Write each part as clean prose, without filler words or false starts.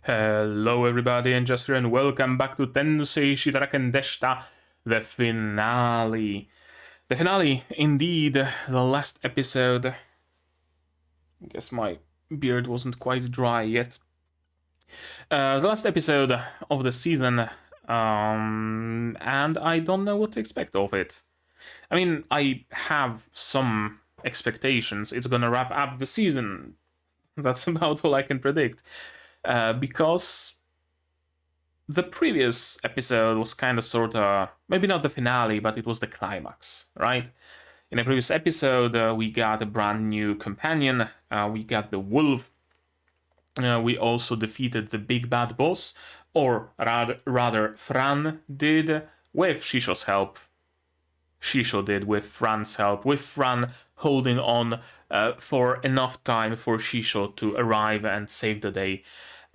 Hello everybody, and just here, and welcome back to Tensei Shitara Ken Deshita, the finale. The finale, indeed, the last episode. I guess my beard wasn't quite dry yet. The last episode of the season, and I don't know what to expect of it. I mean, I have some expectations. It's gonna wrap up the season. That's about all I can predict. Because the previous episode was kind of sort of, maybe not the finale, but it was the climax, right? In the previous episode, we got a brand new companion, we got the wolf, we also defeated the big bad boss, or rather Fran did with Shishou's help. Shishou did with Fran's help, with Fran holding on for enough time for Shishou to arrive and save the day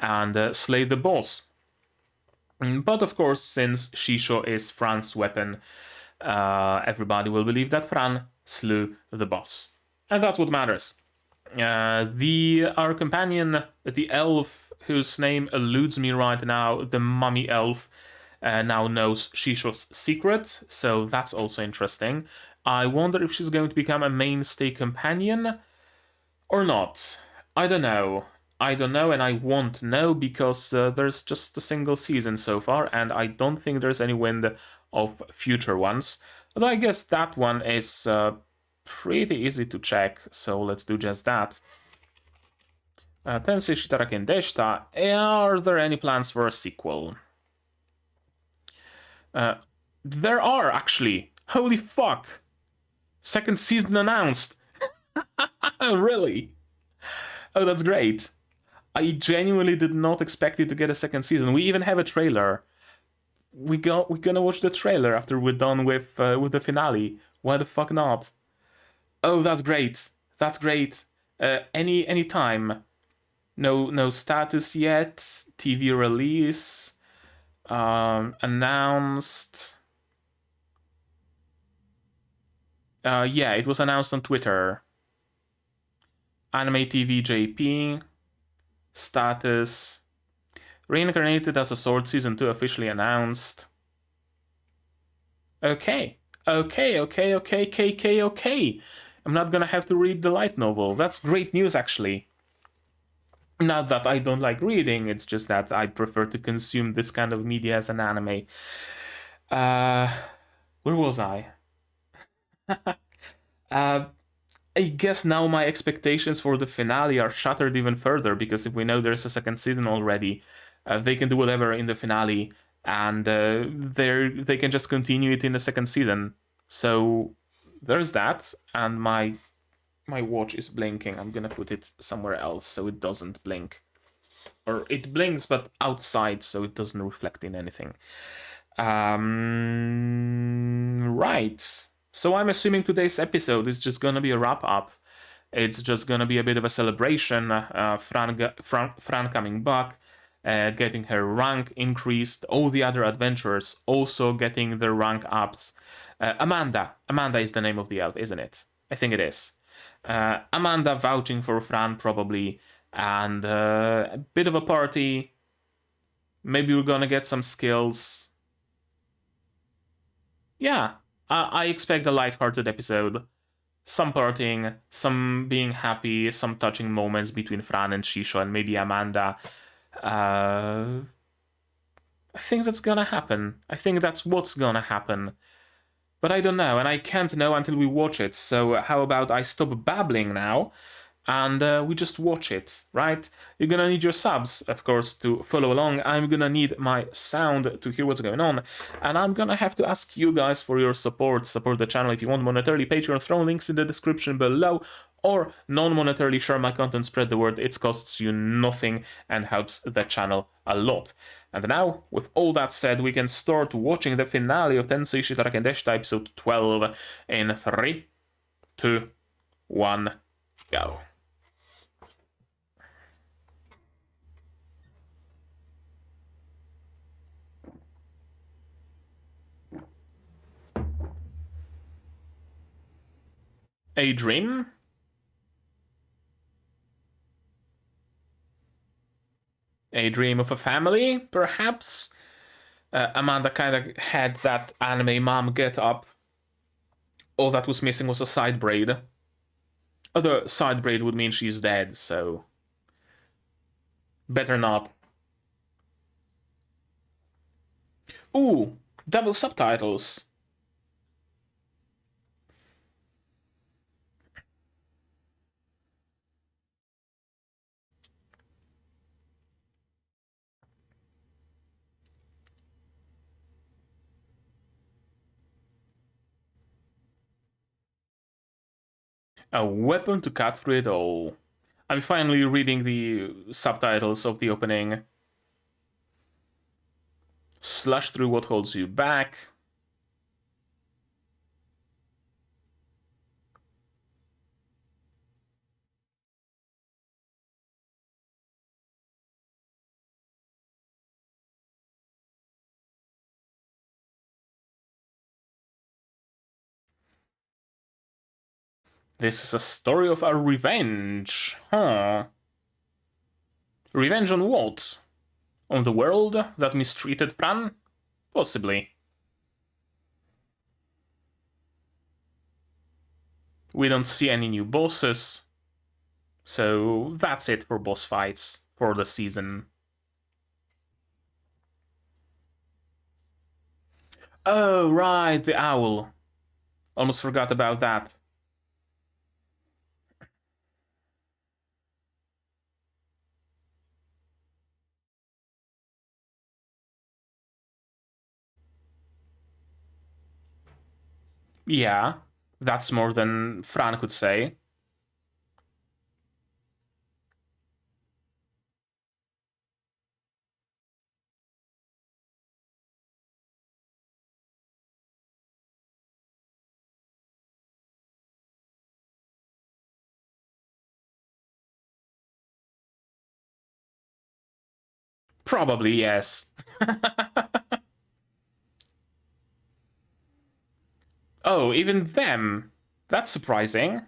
and slay the boss. But of course, since Shishou is Fran's weapon, everybody will believe that Fran slew the boss. And that's what matters. Our companion, the elf, whose name eludes me right now, the mummy elf, now knows Shishou's secret, so that's also interesting. I wonder if she's going to become a mainstay companion or not. I don't know. And I won't know because there's just a single season so far, and I don't think there's any wind of future ones. Although I guess that one is pretty easy to check, so let's do just that. Tensei Shitara Ken Deshita, are there any plans for a sequel? There are, actually. Holy fuck! Second season announced! Really? Oh, that's great. I genuinely did not expect it to get a second season. We even have a trailer. We're gonna watch the trailer after we're done with the finale. Why the fuck not? Oh, that's great. That's great. Any time. No status yet. TV release. Announced. Yeah, it was announced on Twitter. Anime TV JP. Status. Reincarnated as a Sword Season 2 officially announced. Okay. I'm not gonna have to read the light novel. That's great news, actually. Not that I don't like reading, it's just that I prefer to consume this kind of media as an anime. Where was I? I guess now my expectations for the finale are shattered even further, because if we know there's a second season already, they can do whatever in the finale, and they can just continue it in the second season. So there's that, and my watch is blinking. I'm gonna put it somewhere else so it doesn't blink. Or it blinks, but outside, so it doesn't reflect in anything. Right. So I'm assuming today's episode is just gonna be a wrap-up. It's just gonna be a bit of a celebration. Fran coming back, getting her rank increased, all the other adventurers also getting their rank ups. Amanda is the name of the elf, isn't it? I think it is. Amanda vouching for Fran probably, and a bit of a party. Maybe we're gonna get some skills. Yeah, I expect a light-hearted episode. Some partying, some being happy, some touching moments between Fran and Shishou and maybe Amanda. I think that's gonna happen. I think that's what's gonna happen. But I don't know, and I can't know until we watch it, so how about I stop babbling now, and we just watch it, right? You're gonna need your subs, of course, to follow along. I'm gonna need my sound to hear what's going on, and I'm gonna have to ask you guys for your support. Support the channel if you want monetarily. Patreon, throw links in the description below, or non-monetarily share my content, spread the word. It costs you nothing and helps the channel a lot. And now, with all that said, we can start watching the finale of Tensei Shitara Ken Deshita episode 12 in 3, 2, 1, go. A dream? A Dream of a Family, perhaps? Amanda kind of had that anime mom get up. All that was missing was a side braid. Other side braid would mean she's dead, so better not. Ooh, double subtitles. A weapon to cut through it all. I'm finally reading the subtitles of the opening. Slash through what holds you back. This is a story of a revenge. Huh. Revenge on what? On the world that mistreated Fran? Possibly. We don't see any new bosses. So that's it for boss fights for the season. Oh, right, the owl. Almost forgot about that. Yeah, that's more than Fran could say. Probably, yes. Oh, even them. That's surprising.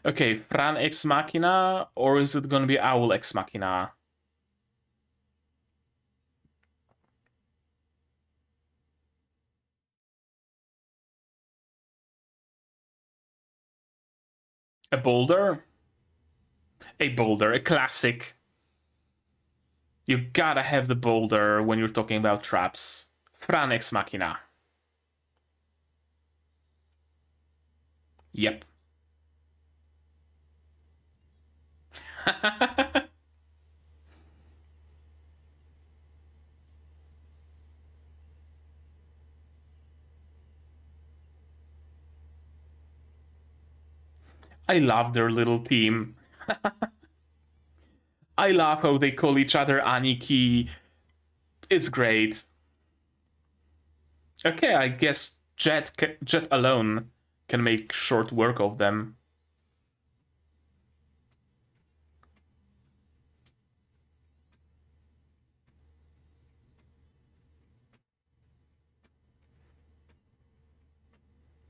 Okay, Fran ex machina, or is it gonna be Owl ex machina? A boulder? A boulder, a classic. You gotta have the boulder when you're talking about traps. Fran ex machina. Yep. I love their little team. I love how they call each other Aniki. It's great. Okay, I guess Jet alone can make short work of them.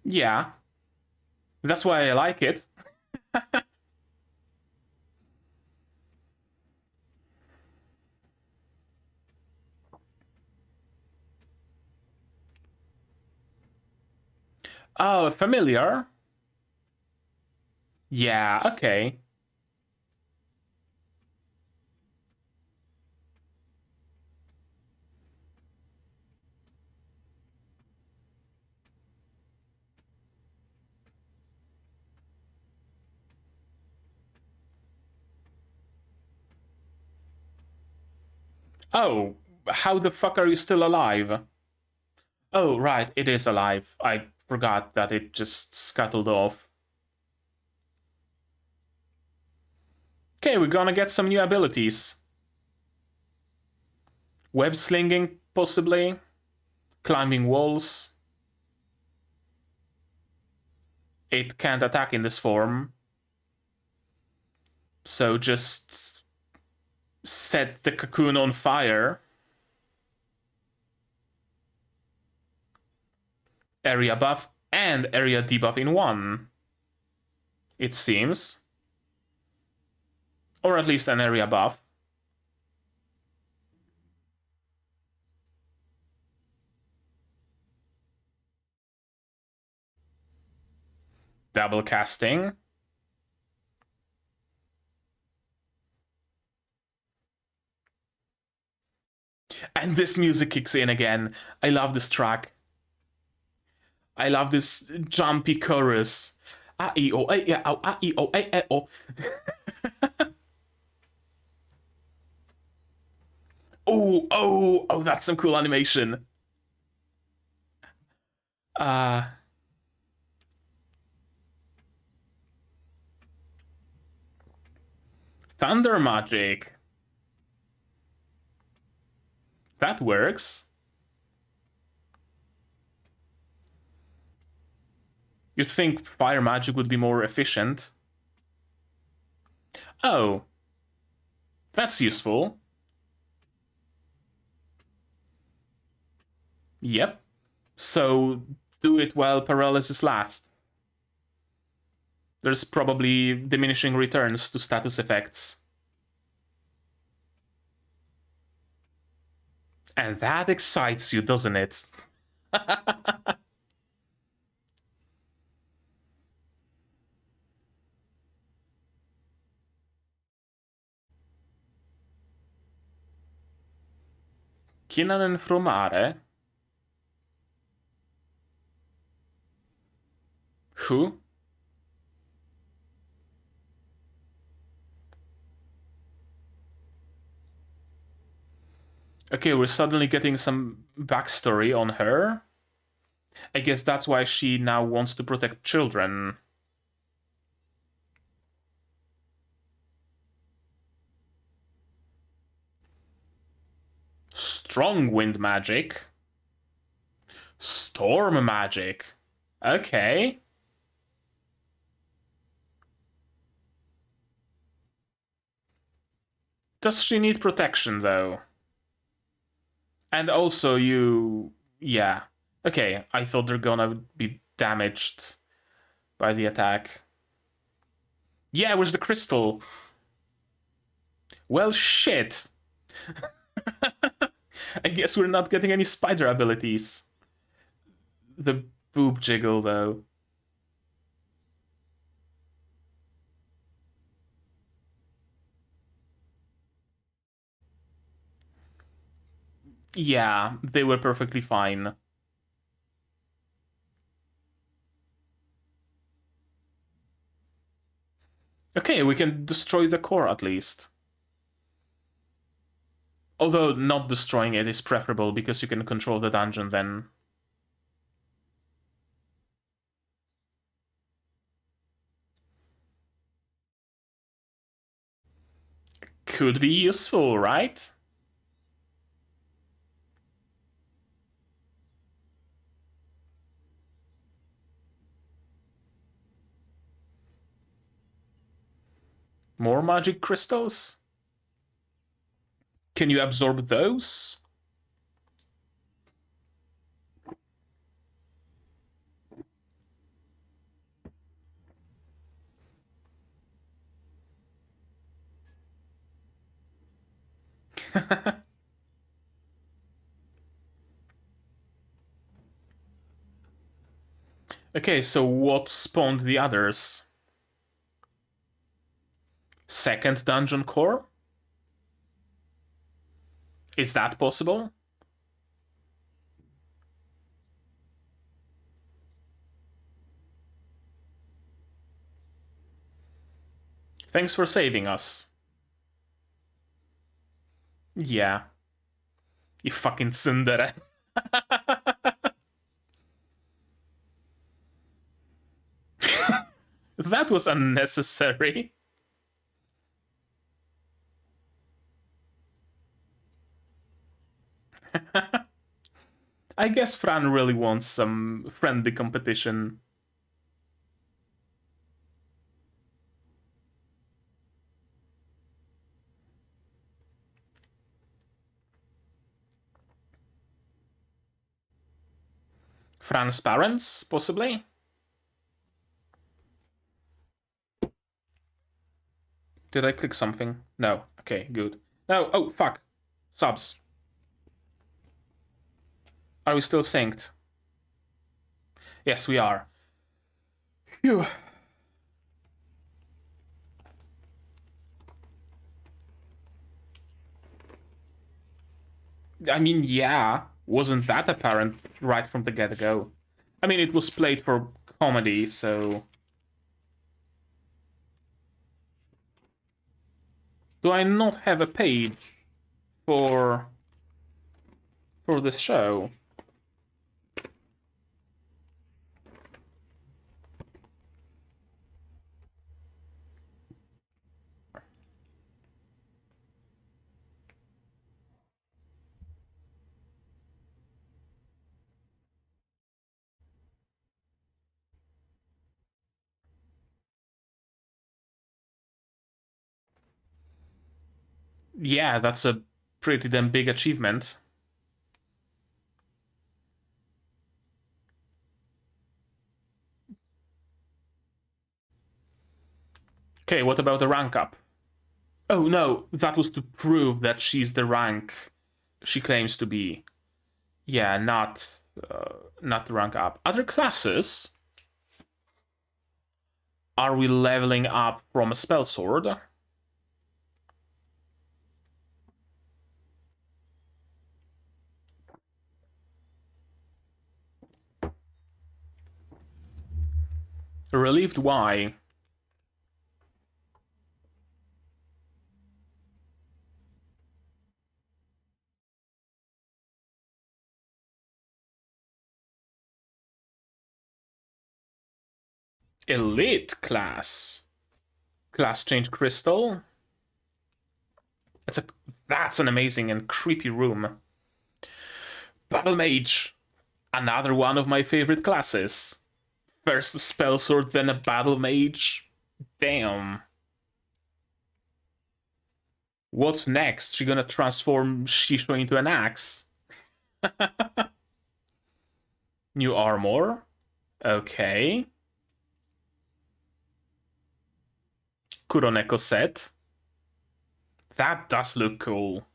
Yeah, that's why I like it. Oh, familiar? Yeah, okay. Oh, how the fuck are you still alive? Oh, right, it is alive. I forgot that it just scuttled off. Okay, we're gonna get some new abilities. Web slinging, possibly. Climbing walls. It can't attack in this form. So just set the cocoon on fire. area buff and area debuff in one, it seems. Or at least an area buff. Double casting. And this music kicks in again. I love this track. I love this jumpy chorus. A-E-O-A-E-O, A-E-O-A-E-O. Oh, that's some cool animation. Thunder magic. That works. You'd think fire magic would be more efficient. Oh. That's useful. Yep. So do it while paralysis lasts. There's probably diminishing returns to status effects. And that excites you, doesn't it? Kinanen fromare? Who? Okay, we're suddenly getting some backstory on her. I guess that's why she now wants to protect children. Strong wind magic. Storm magic. Okay. Does she need protection, though? And also yeah. Okay, I thought they're gonna be damaged by the attack. Yeah, where's the crystal? Well, shit. I guess we're not getting any spider abilities. The boob jiggle, though. Yeah, they were perfectly fine. Okay, we can destroy the core at least. Although not destroying it is preferable because you can control the dungeon then. Could be useful, right? More magic crystals? Can you absorb those? Okay, so what spawned the others? Second dungeon core? Is that possible? Thanks for saving us. Yeah. You fucking tsundere. That was unnecessary. I guess Fran really wants some friendly competition. Fran's parents, possibly? Did I click something? No. Okay, good. No, oh, fuck. Subs. Are we still synced? Yes, we are. Phew. I mean, yeah. Wasn't that apparent right from the get-go? I mean, it was played for comedy, so... Do I not have a page for this show? Yeah, that's a pretty damn big achievement. Okay, what about the rank up? Oh no, that was to prove that she's the rank she claims to be. Yeah, not the rank up. Other classes? Are we leveling up from a spell sword? Relieved, why? Elite class. Class change crystal. That's an amazing and creepy room. Battle mage. Another one of my favorite classes. First a spell sword, then a battle mage. Damn. What's next? She gonna transform Shishou into an axe? New armor? Okay. Kuroneko set. That does look cool.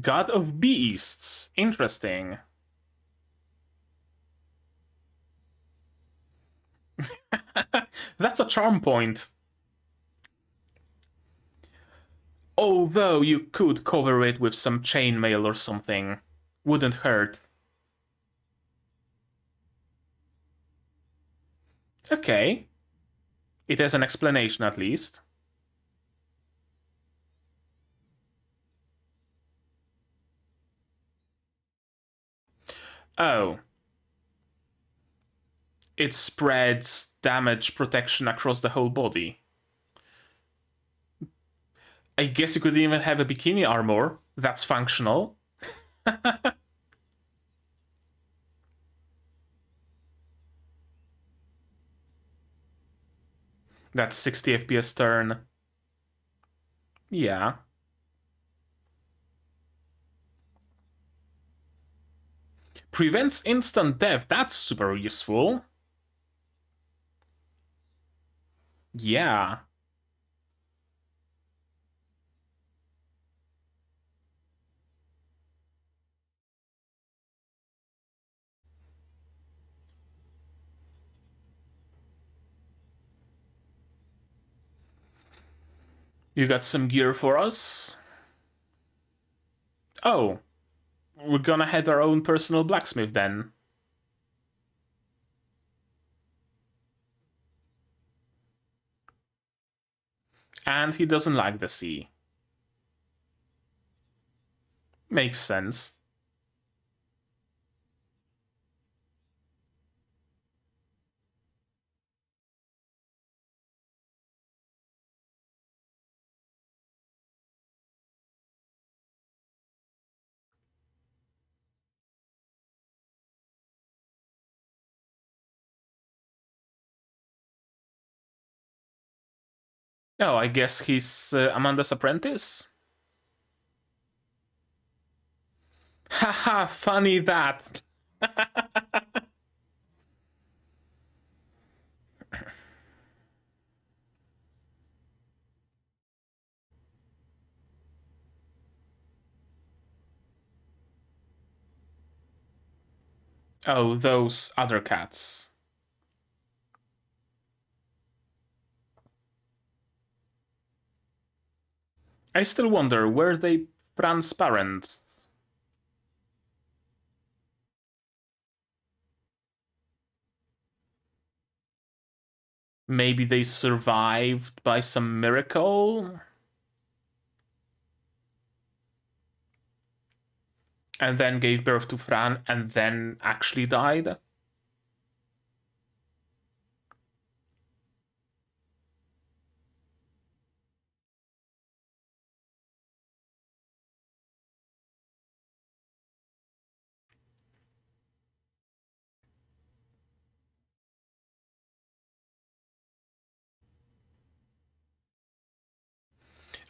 God of Beasts. Interesting. That's a charm point. Although you could cover it with some chainmail or something. Wouldn't hurt. Okay. It has an explanation at least. Oh. It spreads damage protection across the whole body. I guess you could even have a bikini armor that's functional. That's 60 FPS turn. Yeah. Prevents instant death. That's super useful. Yeah. You got some gear for us? Oh. We're gonna have our own personal blacksmith then. And he doesn't like the sea. Makes sense. Oh, I guess he's Amanda's apprentice? Haha, funny that. Oh, those other cats. I still wonder, were they transparent? Maybe they survived by some miracle? And then gave birth to Fran and then actually died?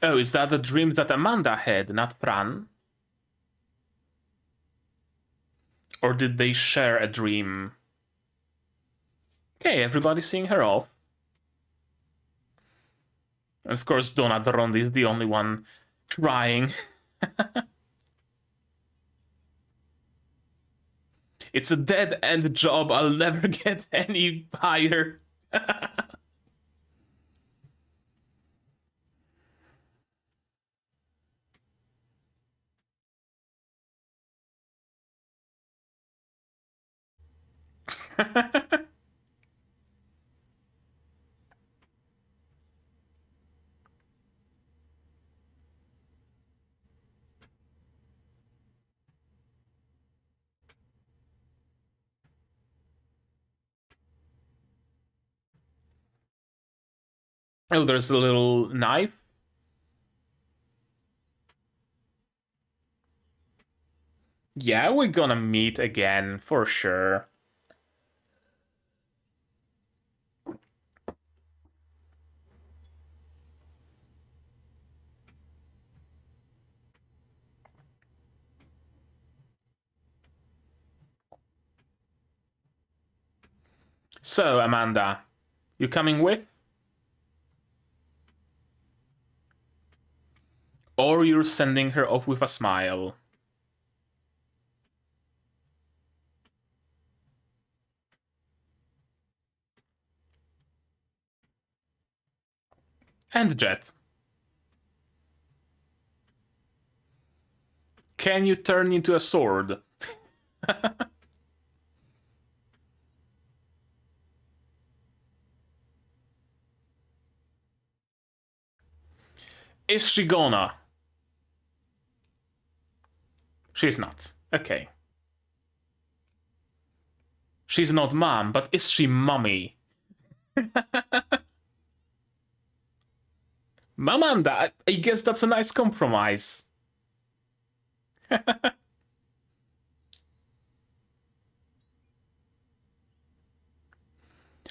Oh, is that the dream that Amanda had, not Fran? Or did they share a dream? Okay, everybody's seeing her off. And of course, Donna Rondi is the only one crying. It's a dead-end job. I'll never get any higher. Oh, there's a little knife. Yeah, we're gonna meet again, for sure. So, Amanda, you coming with? Or you're sending her off with a smile? And Jet. Can you turn into a sword? Is she gonna? She's not. Okay. She's not mom, but is she mommy? Amanda, I guess that's a nice compromise.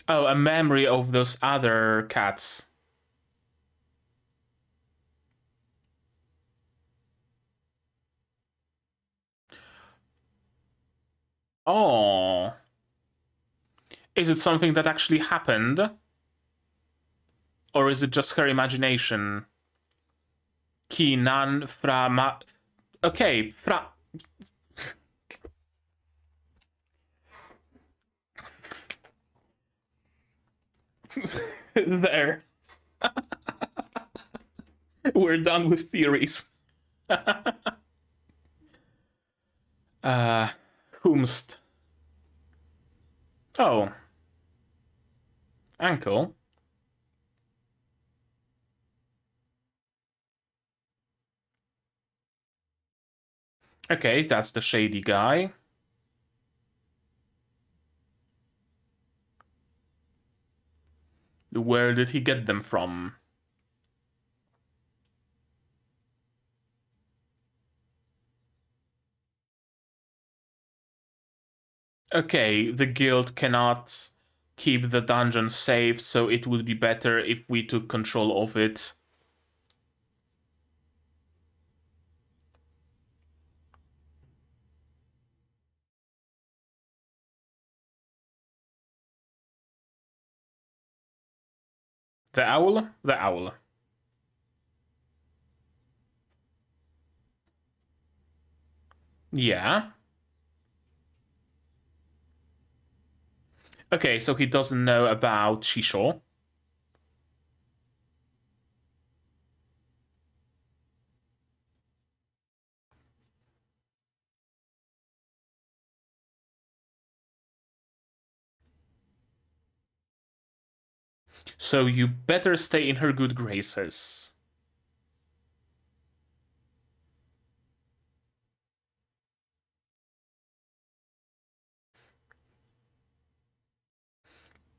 Oh, a memory of those other cats. Oh. Is it something that actually happened? Or is it just her imagination? Ki nan fra ma... Okay, fra... There. We're done with theories. Whomst. Oh. Ankle. Okay, that's the shady guy. Where did he get them from? Okay, the guild cannot keep the dungeon safe, so it would be better if we took control of it. The owl? The owl. Yeah. Okay, so he doesn't know about Shishou. So you better stay in her good graces.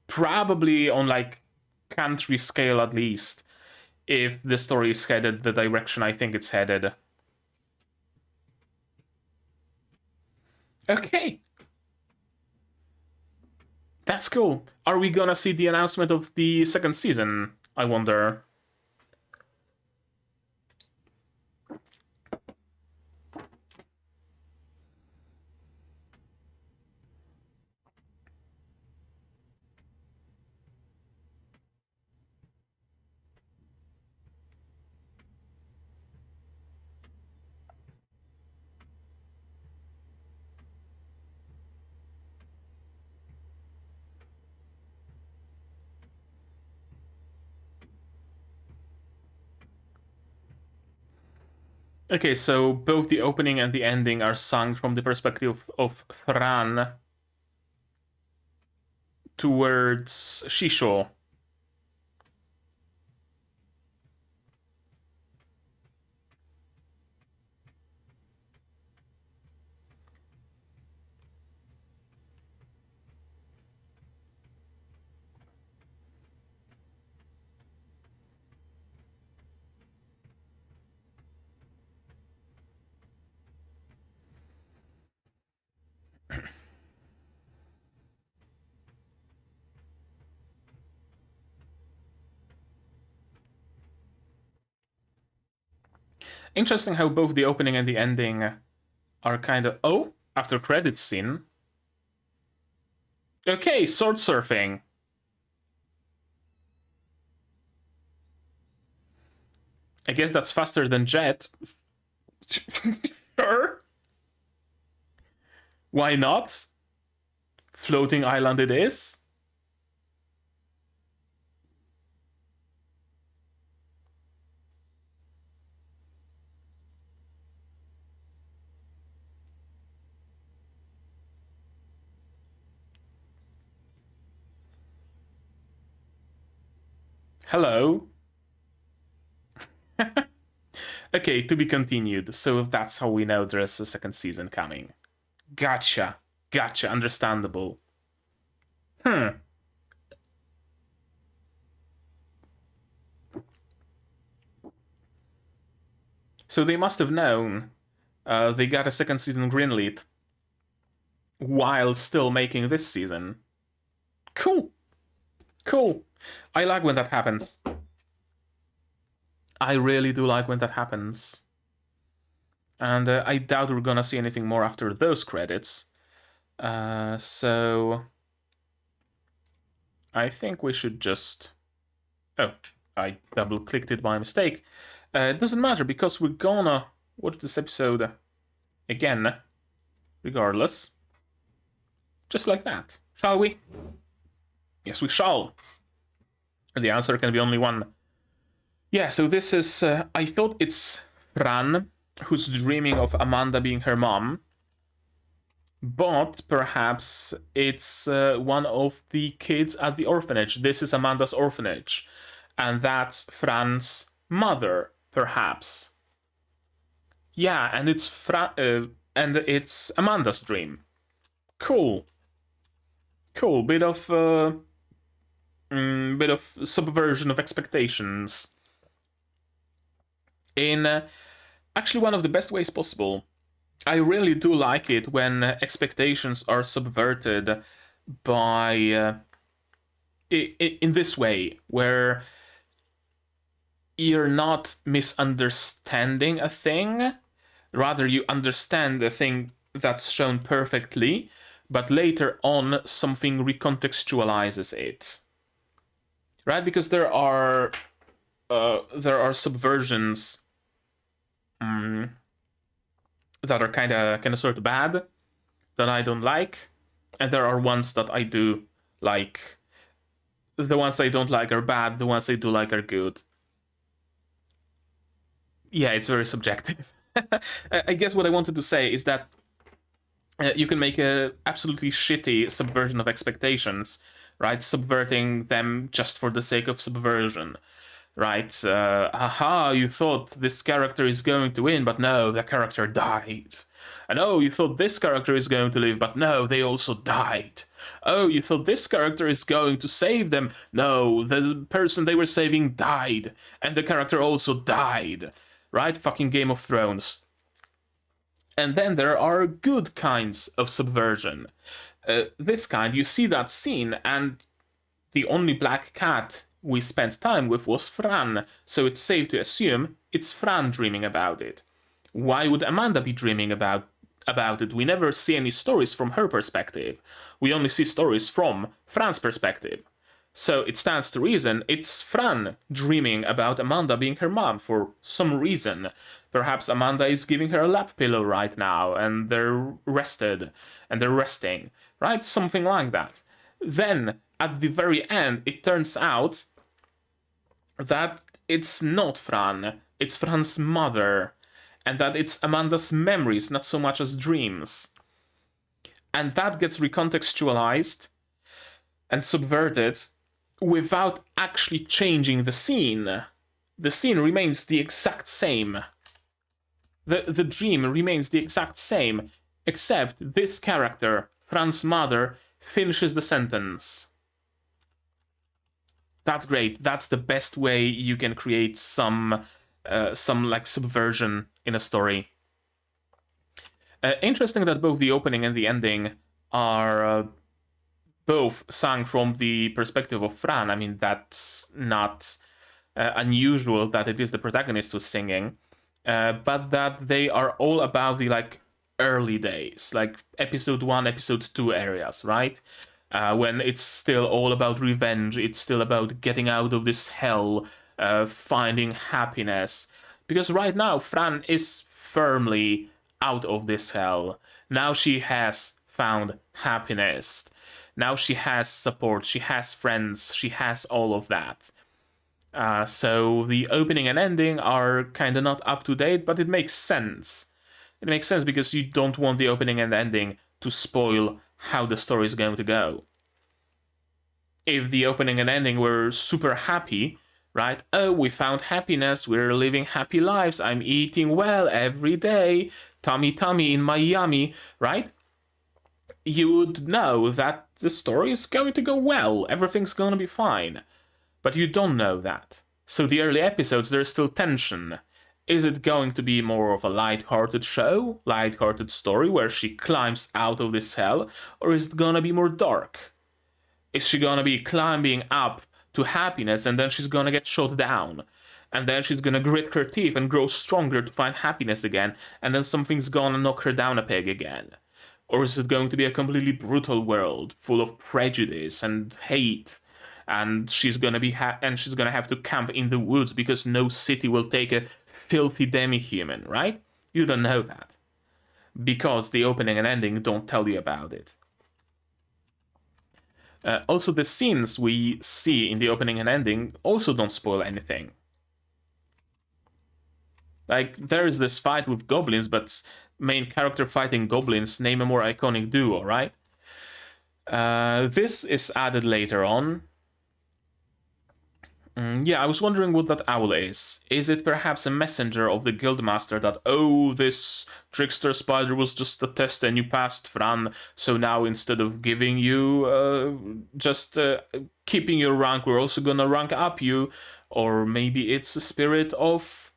Probably on like country scale at least, if the story is headed the direction I think it's headed. Okay. That's cool. Are we gonna see the announcement of the second season? I wonder. Okay, so both the opening and the ending are sung from the perspective of Fran towards Shishou. Interesting how both the opening and the ending are kind of... Oh, after credits scene. Okay, sword surfing. I guess that's faster than Jet. Sure. Why not? Floating island it is. Hello. Okay, to be continued. So that's how we know there's a second season coming. Gotcha. Gotcha. Understandable. So they must have known they got a second season greenlit while still making this season. Cool. Cool. I like when that happens. I really do like when that happens. And I doubt we're gonna see anything more after those credits. So I think we should just... Oh, I double-clicked it by mistake. It doesn't matter because we're gonna watch this episode again, regardless. Just like that. Shall we? Yes, we shall. The answer can be only one. Yeah, so this is... I thought it's Fran, who's dreaming of Amanda being her mom. But perhaps it's one of the kids at the orphanage. This is Amanda's orphanage. And that's Fran's mother, perhaps. Yeah, and it's and it's Amanda's dream. Cool. Cool. Bit of subversion of expectations. In actually one of the best ways possible. I really do like it when expectations are subverted by in this way, where you're not misunderstanding a thing, rather you understand the thing that's shown perfectly, but later on something recontextualizes it, right? Because there are subversions that are kind of sort of bad, that I don't like, and there are ones that I do like. The ones I don't like are bad, the ones I do like are good. Yeah, it's very subjective. I guess what I wanted to say is that you can make a absolutely shitty subversion of expectations, right? Subverting them just for the sake of subversion, right? Aha, you thought this character is going to win, but no, the character died. And oh, you thought this character is going to live, but no, they also died. Oh, you thought this character is going to save them. No, the person they were saving died. And the character also died. Right? Fucking Game of Thrones. And then there are good kinds of subversion. This kind, you see that scene, and the only black cat we spent time with was Fran, so it's safe to assume it's Fran dreaming about it. Why would Amanda be dreaming about it? We never see any stories from her perspective. We only see stories from Fran's perspective. So it stands to reason it's Fran dreaming about Amanda being her mom for some reason. Perhaps Amanda is giving her a lap pillow right now, and they're rested, and they're resting, right? Something like that. Then, at the very end, it turns out that it's not Fran, it's Fran's mother, and that it's Amanda's memories, not so much as dreams. And that gets recontextualized and subverted without actually changing the scene. The scene remains the exact same. The dream remains the exact same, except this character, Fran's mother, finishes the sentence. That's great. That's the best way you can create some like subversion in a story. Interesting that both the opening and the ending are both sung from the perspective of Fran. I mean, that's not unusual that it is the protagonist who's singing, but that they are all about the like early days, like episode 1, episode 2 areas, right? When it's still all about revenge, it's still about getting out of this hell, finding happiness. Because right now, Fran is firmly out of this hell. Now she has found happiness. Now she has support, she has friends, she has all of that. So the opening and ending are kind of not up to date, but it makes sense. It makes sense because you don't want the opening and ending to spoil how the story is going to go. If the opening and ending were super happy, right? Oh, we found happiness, we're living happy lives, I'm eating well every day, tummy tummy in Miami, right? You would know that the story is going to go well, everything's going to be fine. But you don't know that. So the early episodes, there's still tension. Is it going to be more of a light-hearted show, light-hearted story where she climbs out of this hell, or is it gonna be more dark? Is she gonna be climbing up to happiness and then she's gonna get shot down? And then she's gonna grit her teeth and grow stronger to find happiness again, and then something's gonna knock her down a peg again? Or is it going to be a completely brutal world, full of prejudice and hate? And she's gonna be she's gonna have to camp in the woods because no city will take a filthy demi-human, right? You don't know that. Because the opening and ending don't tell you about it. Also, the scenes we see in the opening and ending also don't spoil anything. Like, there is this fight with goblins, but main character fighting goblins, name a more iconic duo, right? This is added later on. Yeah, I was wondering what that owl is. Is it perhaps a messenger of the guildmaster that, oh, this trickster spider was just a test and you passed, Fran, so now instead of giving you keeping your rank, we're also gonna rank up you? Or maybe it's a spirit of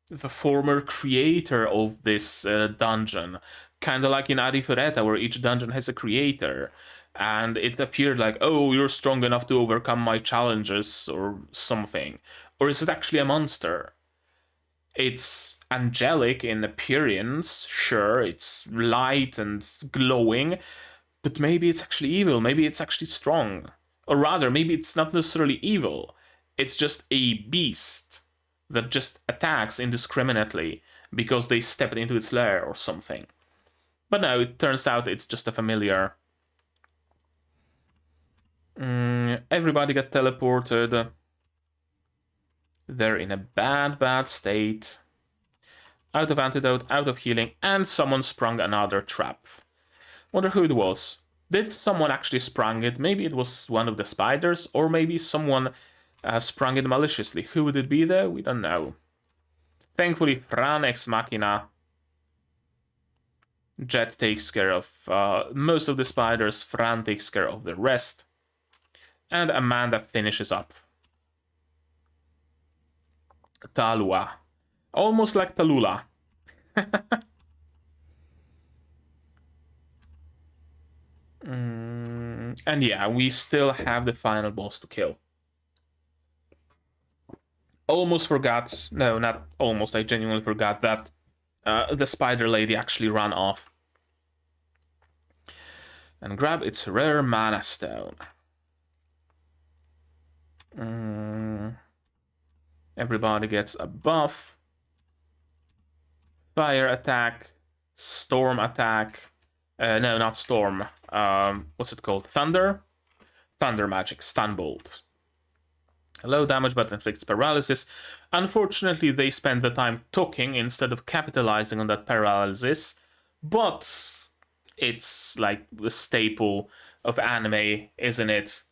the former creator of this dungeon. Kinda like in Arifureta, where each dungeon has a creator. and it appeared like, oh, you're strong enough to overcome my challenges or something. Or is it actually a monster? It's angelic in appearance, sure, it's light and glowing, but maybe it's actually evil, maybe it's actually strong. Or rather, maybe it's not necessarily evil, it's just a beast that just attacks indiscriminately because they stepped into its lair or something. But no, it turns out it's just a familiar. Everybody got teleported. They're in a bad state. Out of antidote, out of healing, and someone sprung another trap. Wonder who it was. Did someone actually sprung it? Maybe it was one of the spiders, or maybe someone sprung it maliciously. Who would it be though? We don't know. Thankfully, Fran ex machina. Jet takes care of most of the spiders, Fran takes care of the rest, and Amanda finishes up. Talua. Almost like Tallulah. And yeah, we still have the final boss to kill. Almost forgot, no, not almost, I genuinely forgot that the spider lady actually ran off. And grab its rare mana stone. Everybody gets a buff. Fire attack, storm attack. No, not storm. What's it called? Thunder? Thunder magic, stun bolt. Low damage but inflicts paralysis. Unfortunately, they spend the time talking instead of capitalizing on that paralysis. But it's like the staple of anime, isn't it?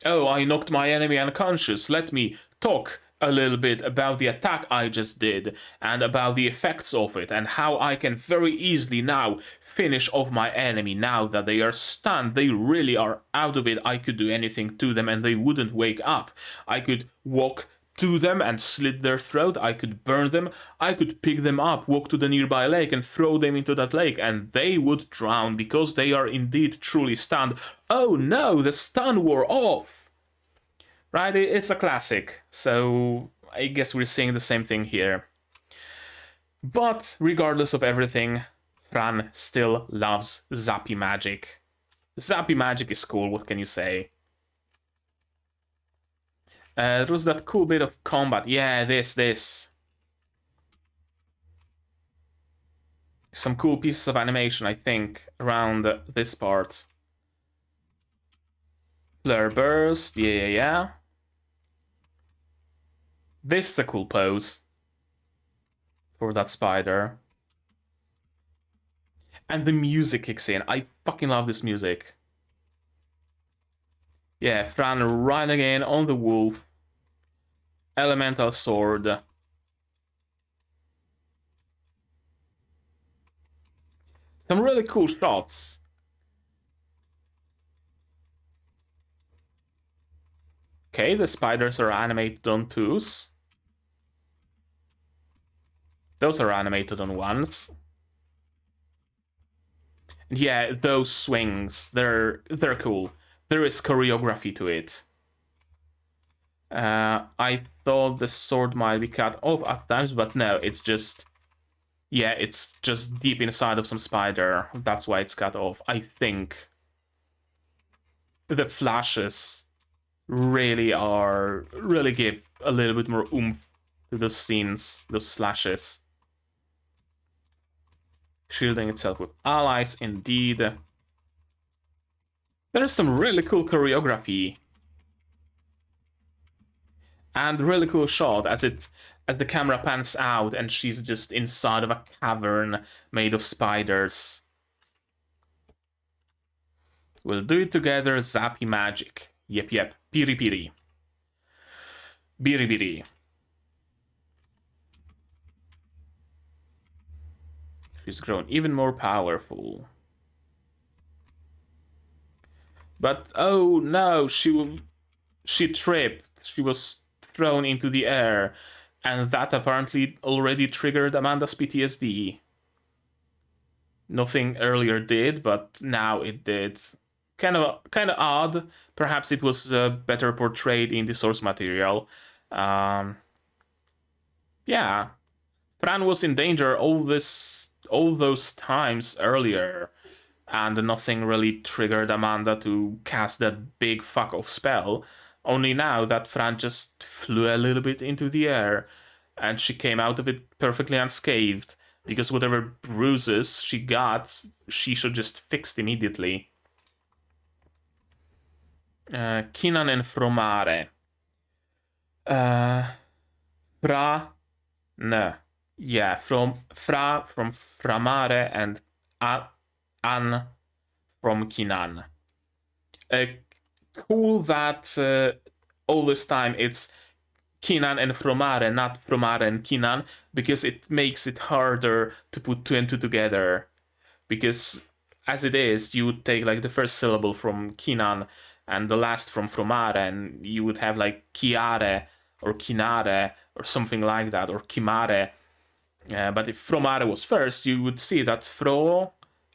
Oh, I knocked my enemy unconscious. Let me talk a little bit about the attack I just did and about the effects of it and how I can very easily now finish off my enemy. Now that they are stunned, they really are out of it. I could do anything to them and they wouldn't wake up. I could walk to them and slit their throat. I could burn them. I could pick them up, walk to the nearby lake and throw them into that lake, and they would drown because they are indeed truly stunned. Oh no, the stun wore off! Right, it's a classic, so I guess we're seeing the same thing here. But regardless of everything, Fran still loves zappy magic. Zappy magic is cool, what can you say? There was that cool bit of combat. Yeah, this. Some cool pieces of animation, I think, around this part. Flare burst, yeah. This is a cool pose for that spider. And the music kicks in. I fucking love this music. Yeah, Fran running in on the wolf. Elemental sword. Some really cool shots. Okay, the spiders are animated on 2s. Those are animated on 1s. Yeah, those swings, they're cool. There is choreography to it. I thought the sword might be cut off at times, but no, it's just... Yeah, it's just deep inside of some spider. That's why it's cut off, I think. The flashes really give a little bit more oomph to those scenes, those slashes. Shielding itself with allies, indeed. There's some really cool choreography. And really cool shot as the camera pans out and she's just inside of a cavern made of spiders. We'll do it together, zappy magic. Yep. Piri piri. Biri biri. She's grown even more powerful. But oh no, she tripped. She was thrown into the air, and that apparently already triggered Amanda's PTSD. Nothing earlier did, but now it did. kind of odd. Perhaps it was better portrayed in the source material. Yeah, Fran was in danger all those times earlier, and nothing really triggered Amanda to cast that big fuck off spell. Only now that Fran just flew a little bit into the air, and she came out of it perfectly unscathed, because whatever bruises she got, she should just fixed immediately. Kinan and Fromare. Fra, no. Yeah, from Framare and An from Kinan. Cool that all this time it's Kinan and Fromare, not Fromare and Kinan, because it makes it harder to put two and two together. Because as it is, you would take like the first syllable from Kinan and the last from Fromare, and you would have like Chiare or Kinare or something like that, or Kimare. But if Fromare was first, you would see that Fro,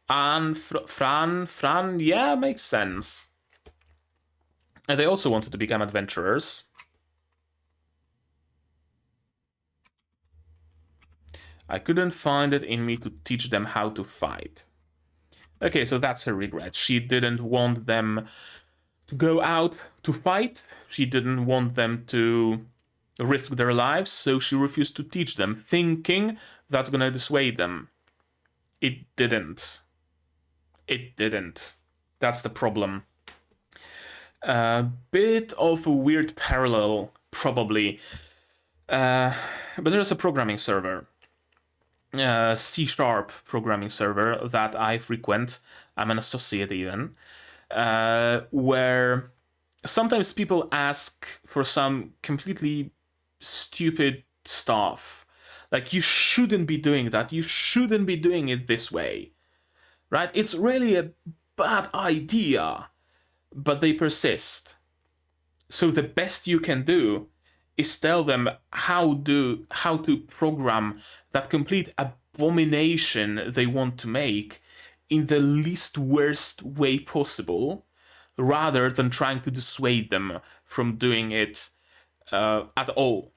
An, Fran, yeah, makes sense. And they also wanted to become adventurers. I couldn't find it in me to teach them how to fight. Okay, so that's her regret. She didn't want them to go out to fight. She didn't want them to risk their lives, so she refused to teach them, thinking that's gonna dissuade them. It didn't. It didn't. That's the problem. A bit of a weird parallel, probably. But there's a programming server. C# programming server that I frequent. I'm an associate even. Where sometimes people ask for some completely stupid stuff. Like, you shouldn't be doing that. You shouldn't be doing it this way. Right? It's really a bad idea. But they persist. So the best you can do is tell them how to program that complete abomination they want to make in the least worst way possible, rather than trying to dissuade them from doing it at all.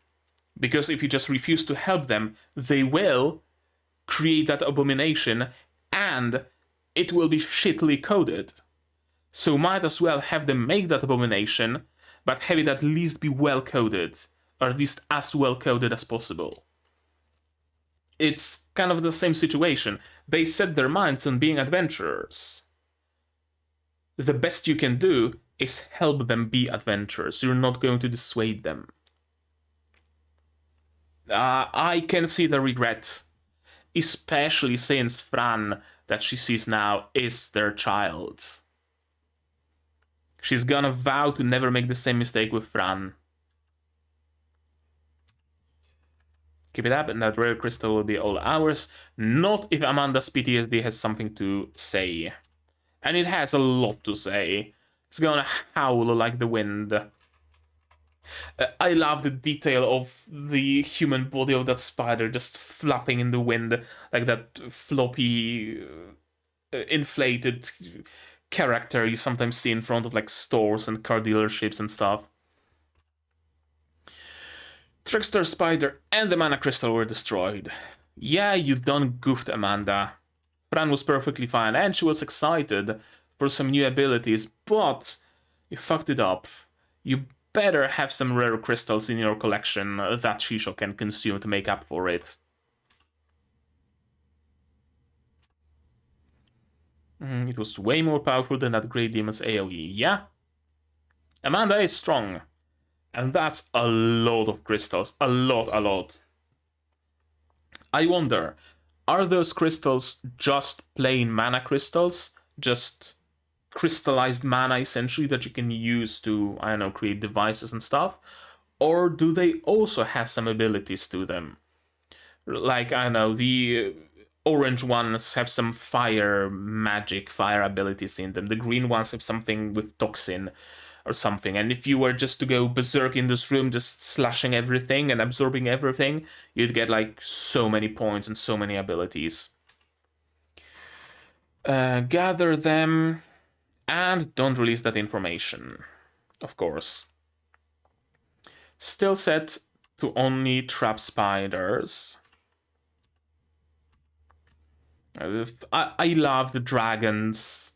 Because if you just refuse to help them, they will create that abomination, and it will be shittily coded. So might as well have them make that abomination, but have it at least be well coded, or at least as well coded as possible. It's kind of the same situation. They set their minds on being adventurers. The best you can do is help them be adventurers. You're not going to dissuade them. I can see the regret, especially since Fran, that she sees now, is their child. She's gonna vow to never make the same mistake with Fran. Keep it up, and that rare crystal will be all ours. Not if Amanda's PTSD has something to say. And it has a lot to say. It's gonna howl like the wind. I love the detail of the human body of that spider just flapping in the wind, like that floppy, inflated character you sometimes see in front of like stores and car dealerships and stuff. Trickster Spider and the Mana Crystal were destroyed. Yeah, you done goofed, Amanda. Fran was perfectly fine and she was excited for some new abilities, but you fucked it up. You better have some rare crystals in your collection that Shishou can consume to make up for it. It was way more powerful than that Great Demon's AoE, yeah? Amanda is strong. And that's a lot of crystals. A lot. I wonder, are those crystals just plain mana crystals? Just crystallized mana, essentially, that you can use to, I don't know, create devices and stuff? Or do they also have some abilities to them? Like, I don't know, the orange ones have some fire magic, fire abilities in them. The green ones have something with toxin or something. And if you were just to go berserk in this room, just slashing everything and absorbing everything, you'd get like so many points and so many abilities. Gather them. And don't release that information, of course. Still set to only trap spiders. I love the dragons.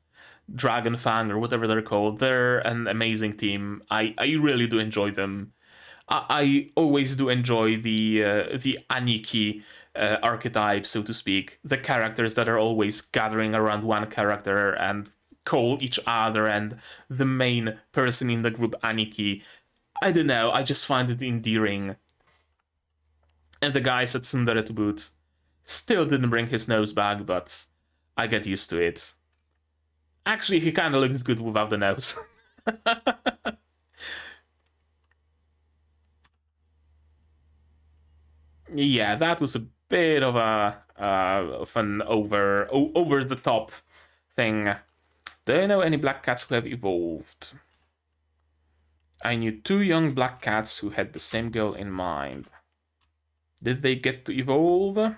Dragon Fang or whatever they're called. They're an amazing team. I really do enjoy them. I always do enjoy the Aniki archetype, so to speak. The characters that are always gathering around one character and call each other, and the main person in the group, Aniki. I don't know, I just find it endearing. And the guys at Tsundere to boot. Still didn't bring his nose back, but I get used to it. Actually, he kind of looks good without the nose. Yeah, that was a bit of an over the top thing. Do you know any black cats who have evolved? I knew 2 young black cats who had the same goal in mind. Did they get to evolve?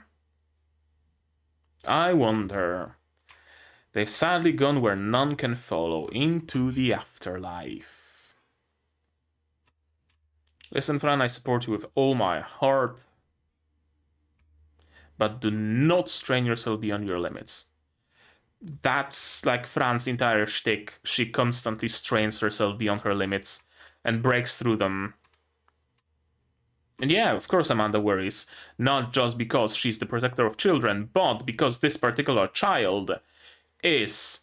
I wonder. They've sadly gone where none can follow, into the afterlife. Listen, Fran, I support you with all my heart. But do not strain yourself beyond your limits. That's like Fran's entire shtick. She constantly strains herself beyond her limits and breaks through them. And yeah, of course Amanda worries. Not just because she's the protector of children, but because this particular child is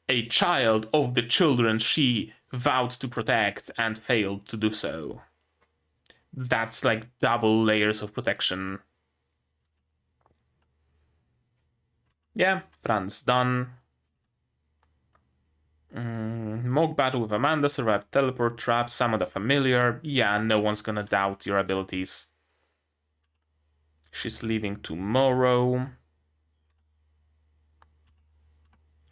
a child of the children she vowed to protect and failed to do so. That's like double layers of protection. Yeah, Fran's done. Mock battle with Amanda, survive teleport trap, summon the familiar. Yeah, no one's gonna doubt your abilities. She's leaving tomorrow.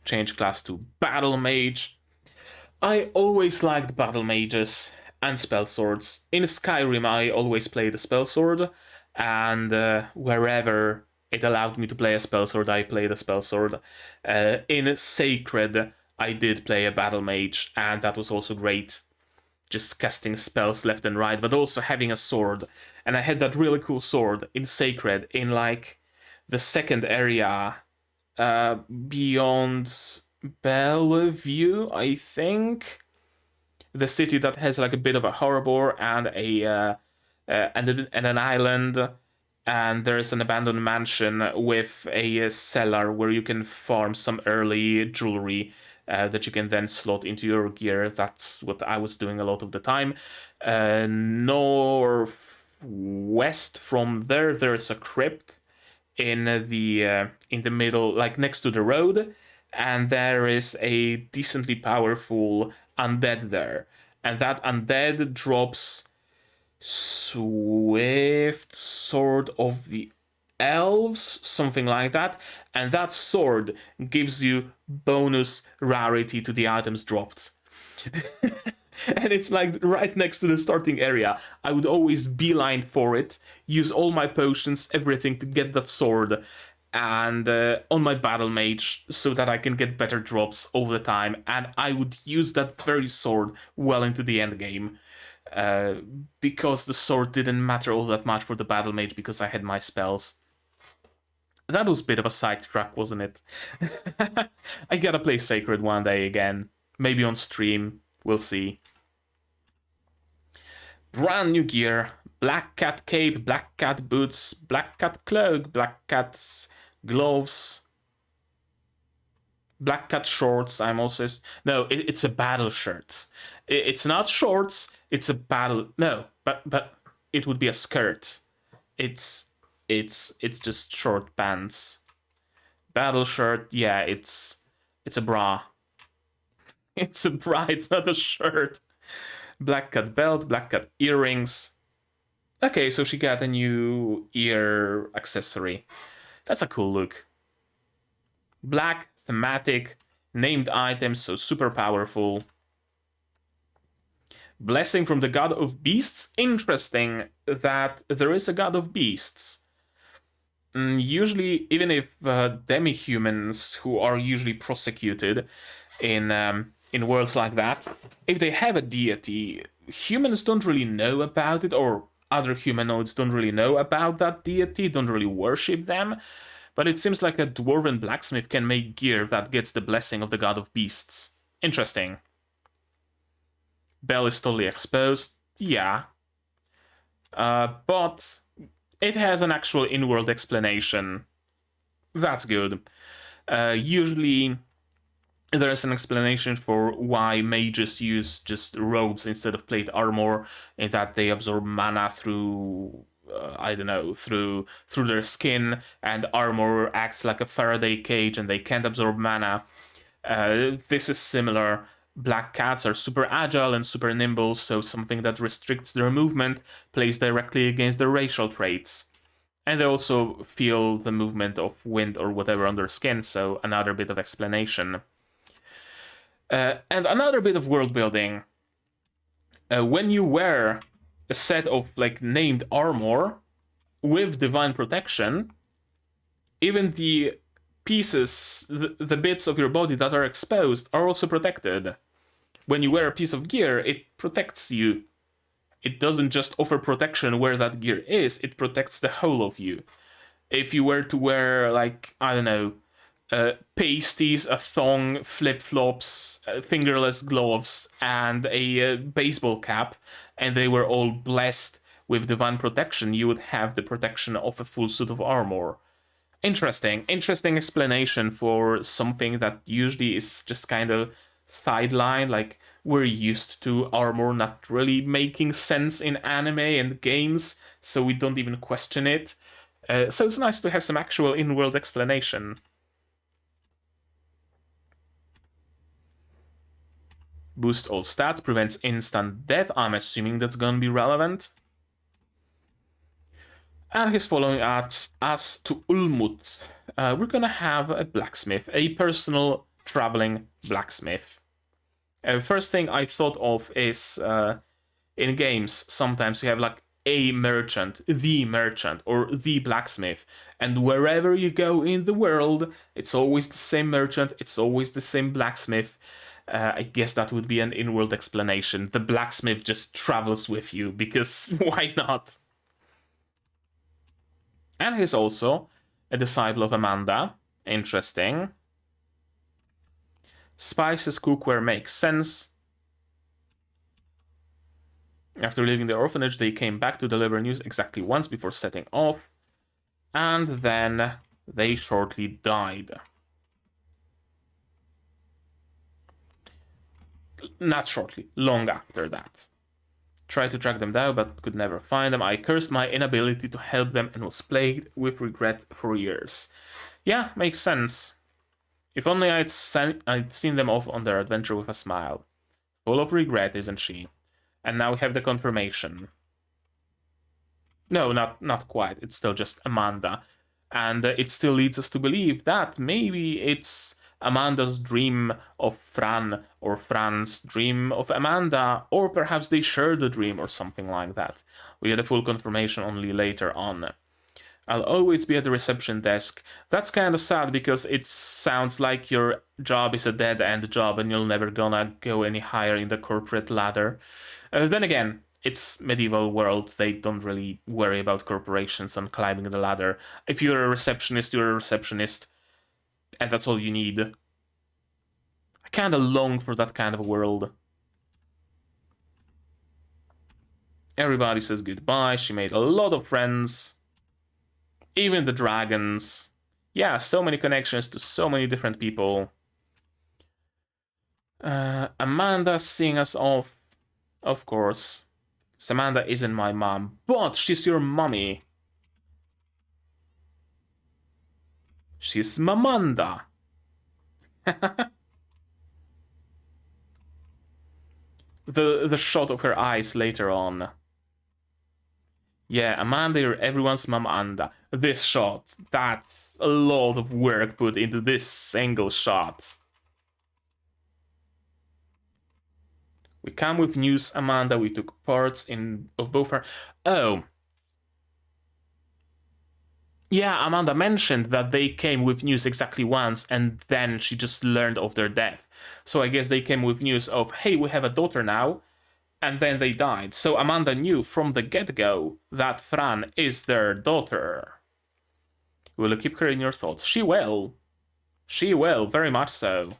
Change class to Battle Mage. I always liked Battle Mages and Spell Swords. In Skyrim, I always played a Spell Sword, and wherever it allowed me to play a Spell Sword, I played a Spell Sword. In Sacred, I did play a Battle Mage, and that was also great. Just casting spells left and right, but also having a sword. And I had that really cool sword in Sacred, in like the second area beyond Bellevue, I think. The city that has like a bit of a harbor and and an island, and there's an abandoned mansion with a cellar where you can farm some early jewelry that you can then slot into your gear. That's what I was doing a lot of the time. Northwest from there, there's a crypt in the middle, like next to the road, and there is a decently powerful undead there, and that undead drops Swift Sword of the Elves, something like that, and that sword gives you bonus rarity to the items dropped. And it's like right next to the starting area. I would always beeline for it, use all my potions, everything to get that sword, and on my battle mage so that I can get better drops all the time. And I would use that very sword well into the end game. Because the sword didn't matter all that much for the battle mage because I had my spells. That was a bit of a sidetrack, wasn't it? I gotta play Sacred one day again. Maybe on stream. We'll see. Brand new gear. Black cat cape, black cat boots, black cat cloak, black cat gloves, black cat shorts. I'm also... No, it's a battle shirt. It's not shorts. It's a battle... No, but it would be a skirt. It's just short pants. Battle shirt, yeah, it's a bra. It's a bra, it's not a shirt. Black cat belt, black cat earrings. Okay, so she got a new ear accessory. That's a cool look. Black, thematic, named items, so super powerful. Blessing from the god of beasts. Interesting that there is a god of beasts. Usually, even if demi-humans who are usually prosecuted in in worlds like that, if they have a deity, humans don't really know about it, or other humanoids don't really know about that deity, don't really worship them. But it seems like a dwarven blacksmith can make gear that gets the blessing of the god of beasts. Interesting. Bell is totally exposed. Yeah. But it has an actual in-world explanation. That's good. Usually there is an explanation for why mages use just robes instead of plate armor, in that they absorb mana through I don't know, through their skin, and armor acts like a Faraday cage and they can't absorb mana. This is similar. Black cats are super agile and super nimble, so something that restricts their movement plays directly against their racial traits. And they also feel the movement of wind or whatever on their skin, so another bit of explanation. And another bit of world building. When you wear a set of like named armor with divine protection, even the pieces, the bits of your body that are exposed are also protected. When you wear a piece of gear, it protects you. It doesn't just offer protection where that gear is, it protects the whole of you. If you were to wear, like, I don't know, pasties, a thong, flip-flops, fingerless gloves, and a baseball cap, and they were all blessed with divine protection, you would have the protection of a full suit of armor. Interesting explanation for something that usually is just kind of sidelined. Like, we're used to armor not really making sense in anime and games, so we don't even question it. So it's nice to have some actual in-world explanation. Boost all stats, prevents instant death. I'm assuming that's gonna be relevant. And he's following us to Ulmut. We're gonna have a blacksmith, a personal traveling blacksmith. First thing I thought of is in games, sometimes you have like a merchant, or the blacksmith, and wherever you go in the world, it's always the same merchant, it's always the same blacksmith. I guess that would be an in-world explanation. The blacksmith just travels with you, because why not? And he's also a disciple of Amanda. Interesting. Spices cookware makes sense. After leaving the orphanage, they came back to deliver news exactly once before setting off. And then they shortly died. Not shortly, long after that. Tried to track them down, but could never find them. I cursed my inability to help them and was plagued with regret for years. Yeah, makes sense. If only I'd seen them off on their adventure with a smile. Full of regret, isn't she? And now we have the confirmation. No, not quite. It's still just Amanda. And it still leads us to believe that maybe it's Amanda's dream of Fran, or Fran's dream of Amanda, or perhaps they share the dream or something like that. We get a full confirmation only later on. I'll always be at the reception desk. That's kind of sad, because it sounds like your job is a dead-end job and you're never gonna go any higher in the corporate ladder. Then again, it's medieval world, they don't really worry about corporations and climbing the ladder. If you're a receptionist, you're a receptionist, and that's all you need. I kinda long for that kind of world. Everybody says goodbye, she made a lot of friends. Even the dragons. Yeah, so many connections to so many different people. Amanda seeing us off. Of course. Amanda isn't my mom, but she's your mommy. She's Mamanda. the shot of her eyes later on. Yeah, Amanda, you're everyone's Mamanda. This shot, that's a lot of work put into this single shot. We come with news, Amanda. We took parts of both her... Oh. Yeah, Amanda mentioned that they came with news exactly once, and then she just learned of their death. So I guess they came with news of, hey, we have a daughter now, and then they died. So Amanda knew from the get-go that Fran is their daughter. Will you keep her in your thoughts? She will. She will, very much so.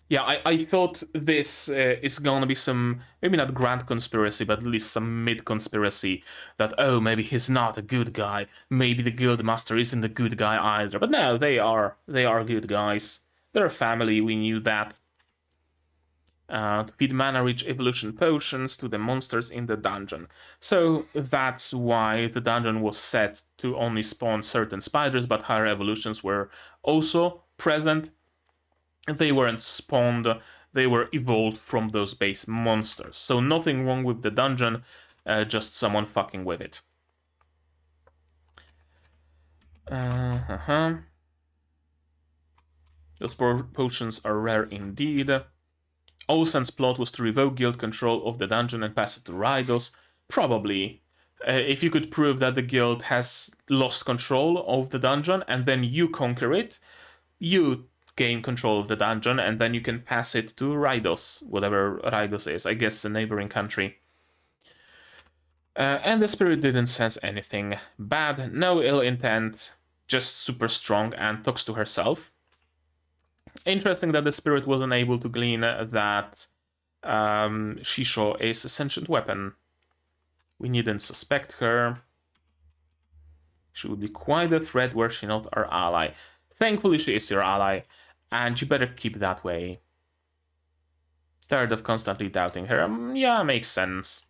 Yeah, I thought this is gonna be some, maybe not grand conspiracy, but at least some mid-conspiracy. That, oh, maybe he's not a good guy. Maybe the guild master isn't a good guy either. But no, they are good guys. They're a family, we knew that. To feed mana-rich evolution potions to the monsters in the dungeon. So that's why the dungeon was set to only spawn certain spiders, but higher evolutions were also present. They weren't spawned, they were evolved from those base monsters. So nothing wrong with the dungeon, just someone fucking with it. Those potions are rare indeed. Olsen's plot was to revoke guild control of the dungeon and pass it to Rydos. Probably. If you could prove that the guild has lost control of the dungeon and then you conquer it, you gain control of the dungeon and then you can pass it to Rydos, whatever Rydos is, I guess the neighboring country. And the spirit didn't sense anything bad, no ill intent, just super strong and talks to herself. Interesting that the spirit wasn't able to glean that Shishou is a sentient weapon. We needn't suspect her. She would be quite a threat were she not our ally. Thankfully she is your ally, and you better keep that way. Tired of constantly doubting her? Yeah, makes sense.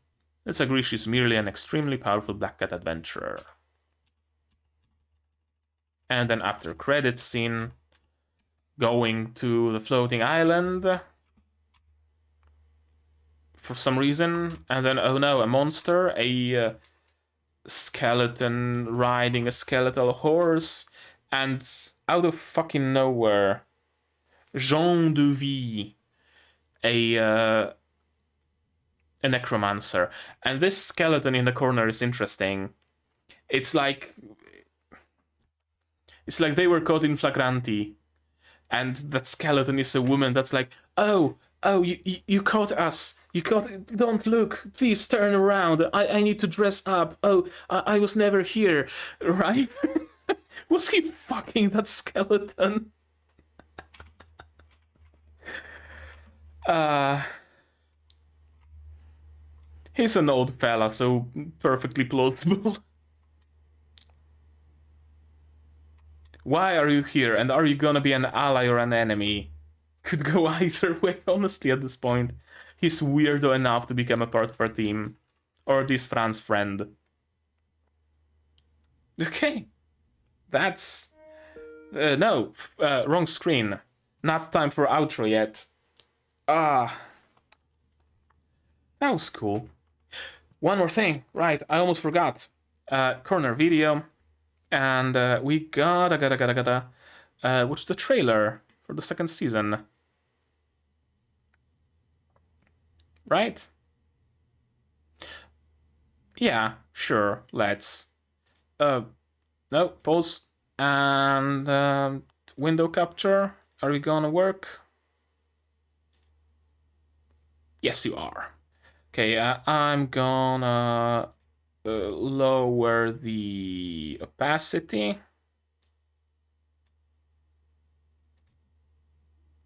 Let's agree she's merely an extremely powerful Black Cat adventurer. And then after credits scene, going to the floating island for some reason, and then, oh no, a monster, a skeleton riding a skeletal horse, and out of fucking nowhere, Jean Duvy, a necromancer. And this skeleton in the corner is interesting. It's like they were caught in flagranti, and that skeleton is a woman that's like, oh, you caught us. Don't look. Please turn around. I need to dress up. Oh, I was never here, right? Was he fucking that skeleton? He's an old fella, so perfectly plausible. Why are you here, and are you gonna be an ally or an enemy? Could go either way, honestly, at this point. He's weirdo enough to become a part of our team. Or at least Fran's friend. Okay. That's... no, wrong screen. Not time for outro yet. That was cool. One more thing, right, I almost forgot. Corner video. And we gotta watch the trailer for the second season. Right? Yeah, sure, let's. No, pause. And window capture. Are we gonna work? Yes, you are. Okay, I'm gonna lower the opacity.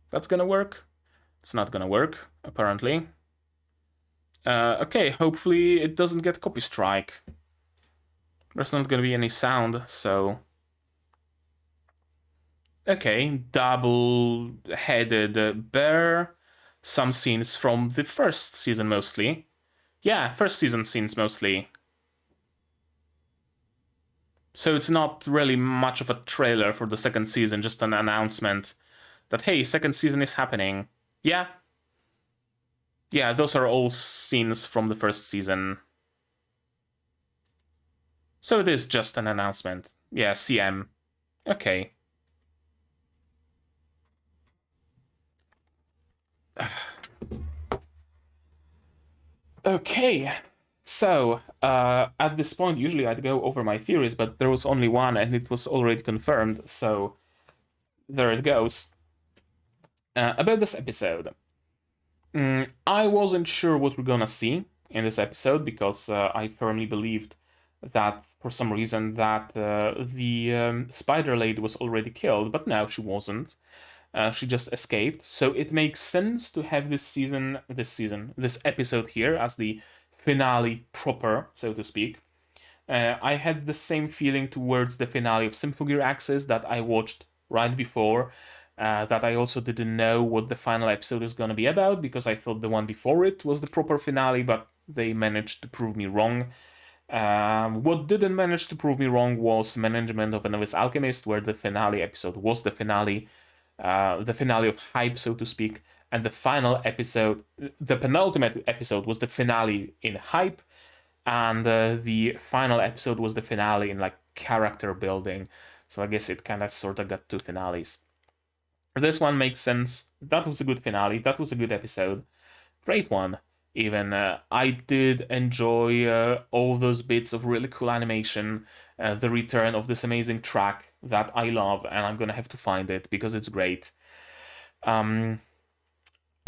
That's gonna work. It's not gonna work, apparently. Okay, hopefully it doesn't get copy strike. There's not gonna be any sound, so... Okay, double-headed bear. Some scenes from the first season, mostly. Yeah, first season scenes, mostly. So it's not really much of a trailer for the second season, just an announcement that, hey, second season is happening. Yeah. Yeah, those are all scenes from the first season. So it is just an announcement. Yeah, CM. Okay. Okay. So, at this point, usually I'd go over my theories, but there was only one and it was already confirmed, so there it goes. About this episode. I wasn't sure what we're gonna see in this episode because I firmly believed that for some reason that the spider lady was already killed, but no, she wasn't. She just escaped. So it makes sense to have this episode here as the finale proper, so to speak. I had the same feeling towards the finale of Symphogear Axis that I watched right before. That I also didn't know what the final episode is going to be about because I thought the one before it was the proper finale, but they managed to prove me wrong. What didn't manage to prove me wrong was Management of a Novice Alchemist, where the finale episode was the finale of hype, so to speak, and the final episode, the penultimate episode, was the finale in hype, and the final episode was the finale in like character building. So I guess it kind of sort of got two finales. This one makes sense. That was a good finale. That was a good episode. Great one. Even I did enjoy all those bits of really cool animation, the return of this amazing track that I love, and I'm gonna have to find it because it's great.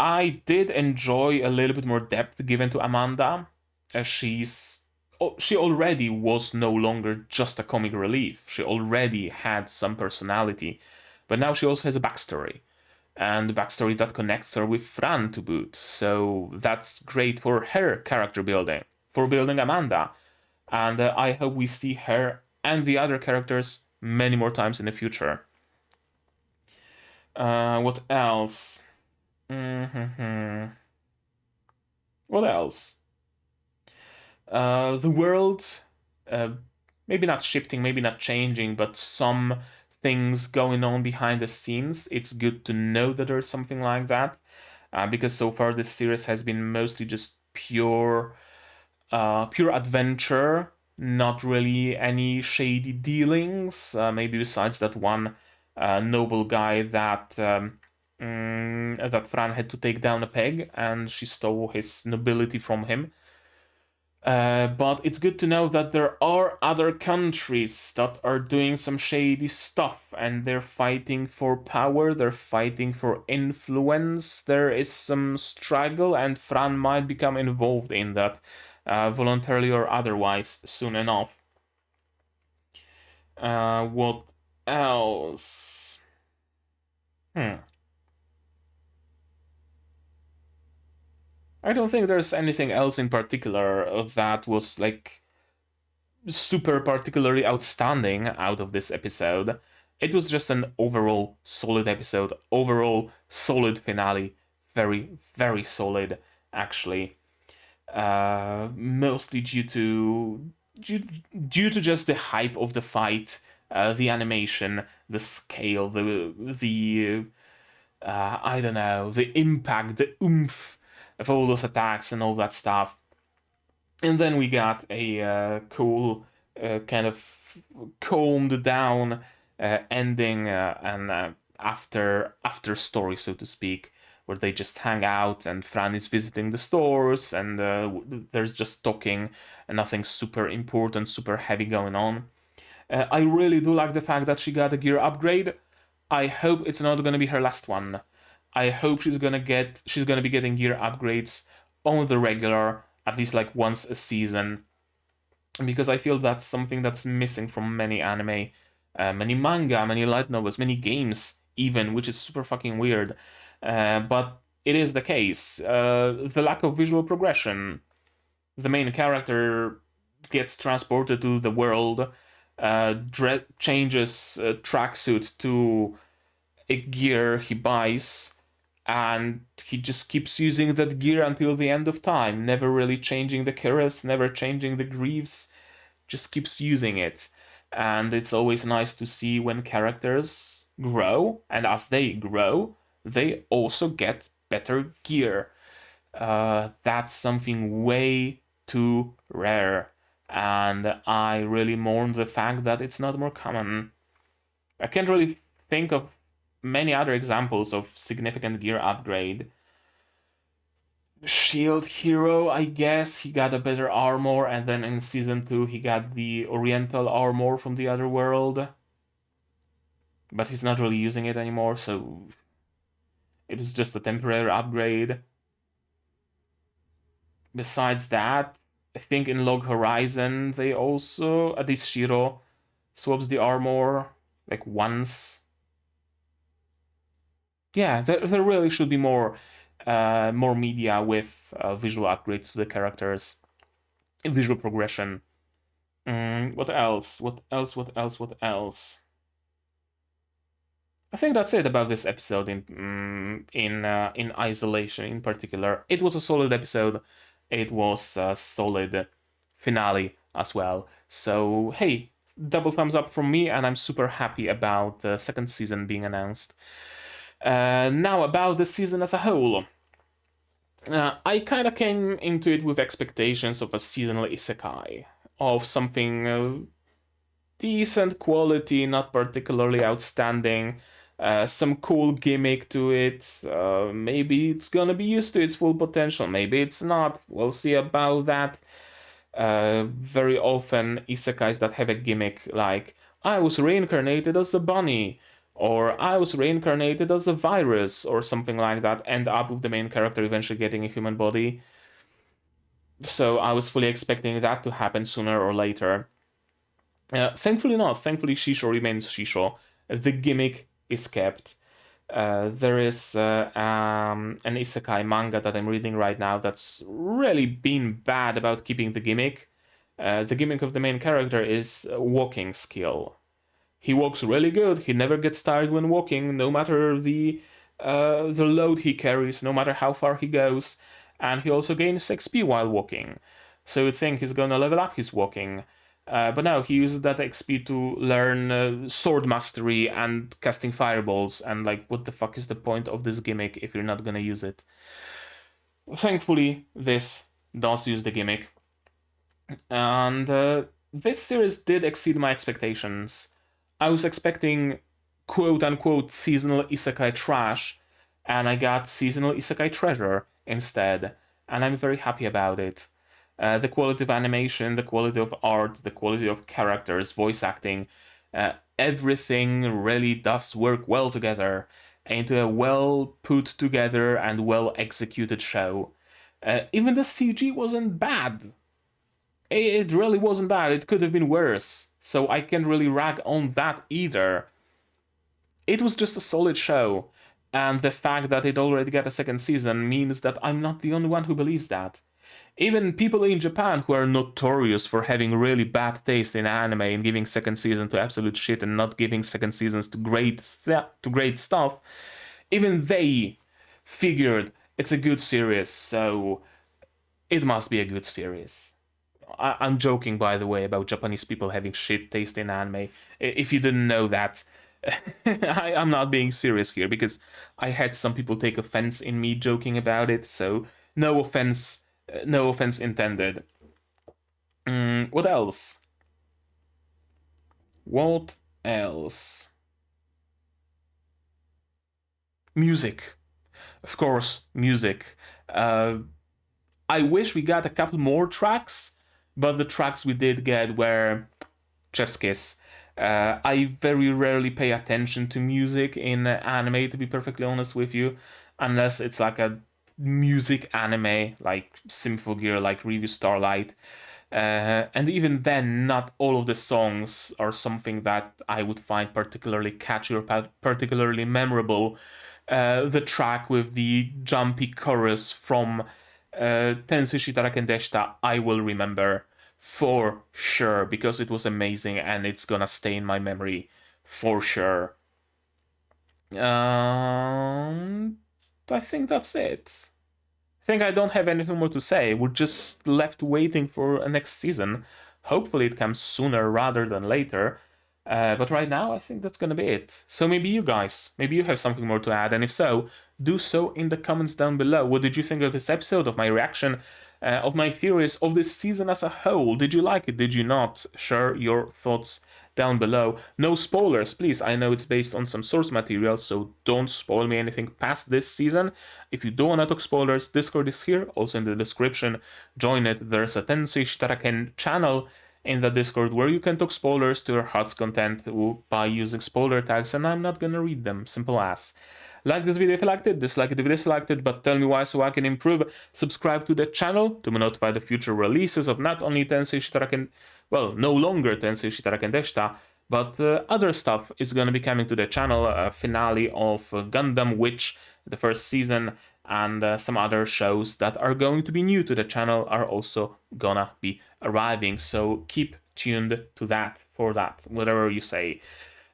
I did enjoy a little bit more depth given to Amanda, as she already was no longer just a comic relief. She already had some personality, but now she also has a backstory, and a backstory that connects her with Fran to boot. So that's great for her character building, for building Amanda, and I hope we see her and the other characters many more times in the future. What else? What else? The world, uh, maybe not shifting, maybe not changing, but some things going on behind the scenes. It's good to know that there's something like that, because so far this series has been mostly just pure adventure, not really any shady dealings. Maybe besides that one noble guy that Fran had to take down a peg, and she stole his nobility from him. But it's good to know that there are other countries that are doing some shady stuff and they're fighting for power, they're fighting for influence. There is some struggle, and Fran might become involved in that, voluntarily or otherwise, soon enough. What else? I don't think there's anything else in particular that was like super particularly outstanding out of this episode. It was just an overall solid episode, overall solid finale. Very, very solid, actually. Mostly due to just the hype of the fight, the animation, the scale, the I don't know, the impact, the oomph of all those attacks and all that stuff. And then we got a cool, kind of calmed down ending, and after story, so to speak, where they just hang out and Fran is visiting the stores and there's just talking and nothing super important, super heavy going on. I really do like the fact that she got a gear upgrade. I hope it's not gonna be her last one. I hope she's gonna be getting gear upgrades on the regular, at least like once a season, because I feel that's something that's missing from many anime, many manga, many light novels, many games even, which is super fucking weird. But it is the case. The lack of visual progression. The main character gets transported to the world, changes tracksuit to a gear he buys, and he just keeps using that gear until the end of time, never really changing the cuirass, never changing the greaves, just keeps using it. And it's always nice to see when characters grow, and as they grow, they also get better gear. That's something way too rare, and I really mourn the fact that it's not more common. I can't really think of many other examples of significant gear upgrade. shield hero, I guess. He got a better armor, and then in season 2 he got the oriental armor from the other world. But he's not really using it anymore, so it was just a temporary upgrade. Besides that, I think in Log Horizon they also, at least Shiro, swaps the armor like once. Yeah, there really should be more media with visual upgrades to the characters, visual progression. What else? What else? What else? What else? I think that's it about this episode in isolation. In particular, it was a solid episode. It was a solid finale as well. So hey, double thumbs up from me, and I'm super happy about the second season being announced. Now about the season as a whole. I kind of came into it with expectations of a seasonal isekai, of something decent quality, not particularly outstanding, some cool gimmick to it. Maybe it's gonna be used to its full potential, maybe it's not. We'll see about that. Very often, isekais that have a gimmick like, I was reincarnated as a bunny, or I was reincarnated as a virus, or something like that, end up with the main character eventually getting a human body. So I was fully expecting that to happen sooner or later. Thankfully not. Thankfully, Shishou remains Shishou. The gimmick is kept. There is an isekai manga that I'm reading right now that's really been bad about keeping the gimmick. The gimmick of the main character is walking skill. He walks really good. He never gets tired when walking, no matter the load he carries, no matter how far he goes. And he also gains XP while walking. So you think he's gonna level up his walking. But no, he uses that XP to learn sword mastery and casting fireballs. And like, what the fuck is the point of this gimmick if you're not gonna use it? Thankfully, this does use the gimmick. And this series did exceed my expectations. I was expecting quote unquote seasonal isekai trash, and I got seasonal isekai treasure instead, and I'm very happy about it. The quality of animation, the quality of art, the quality of characters, voice acting, everything really does work well together into a well put together and well executed show. Even the CG wasn't bad. It really wasn't bad. It could have been worse. So I can't really rag on that either. It was just a solid show. And the fact that it already got a second season means that I'm not the only one who believes that. Even people in Japan who are notorious for having really bad taste in anime and giving second season to absolute shit and not giving second seasons to great stuff, even they figured it's a good series, so it must be a good series. I'm joking, by the way, about Japanese people having shit taste in anime. If you didn't know that, I'm not being serious here, because I had some people take offense in me joking about it, so no offense intended. What else? What else? Music. Of course, music. I wish we got a couple more tracks, but the tracks we did get were chef's kiss. I very rarely pay attention to music in anime, to be perfectly honest with you, unless it's like a music anime like Symphogear, like Review Starlight. And even then, not all of the songs are something that I would find particularly catchy or particularly memorable. The track with the jumpy chorus from Tensei Shitara Ken Deshita, I will remember for sure, because it was amazing and it's gonna stay in my memory for sure. I think that's it. I think I don't have anything more to say. We're just left waiting for a next season. Hopefully it comes sooner rather than later. But right now, I think that's gonna be it. So maybe you guys, maybe you have something more to add, and if so, do so in the comments down below. What did you think of this episode, of my reaction? of my theories of this season as a whole. Did you like it? Did you not? Share your thoughts down below. No spoilers, please. I know it's based on some source material, so don't spoil me anything past this season. If you don't want to talk spoilers, Discord is here, also in the description. Join it. There's a Tensei Shitara Ken channel in the Discord where you can talk spoilers to your heart's content by using spoiler tags, and I'm not gonna read them. Simple as. Like this video if you liked it, dislike it if you disliked it, but tell me why so I can improve. Subscribe to the channel to be notified of future releases of not only Tensei Shitara Ken, well, no longer Tensei Shitara Ken Deshita, but other stuff is gonna be coming to the channel. A finale of Gundam Witch, the first season, and some other shows that are going to be new to the channel are also gonna be arriving, so keep tuned to that for that, whatever you say.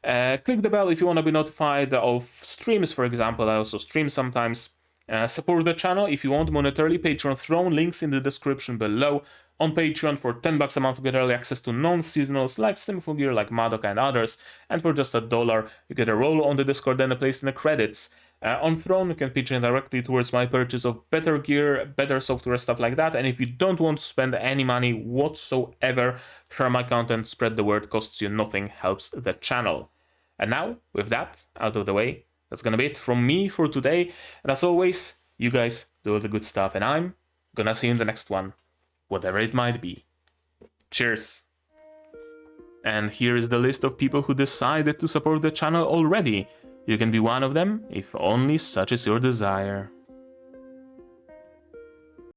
Click the bell if you want to be notified of streams, for example. I also stream sometimes. Support the channel if you want monetarily. Patreon Throne, links in the description below. On Patreon, for $10 a month, you get early access to non-seasonals like Symphogear, like Madoka and others, and for just $1, you get a role on the Discord and a place in the credits. On Throne, you can pitch in directly towards my purchase of better gear, better software, stuff like that. And if you don't want to spend any money whatsoever, share my content, spread the word, costs you nothing, helps the channel. And now, with that out of the way, that's gonna be it from me for today. And as always, you guys do all the good stuff, and I'm gonna see you in the next one, whatever it might be. Cheers! And here is the list of people who decided to support the channel already. You can be one of them, if only such is your desire.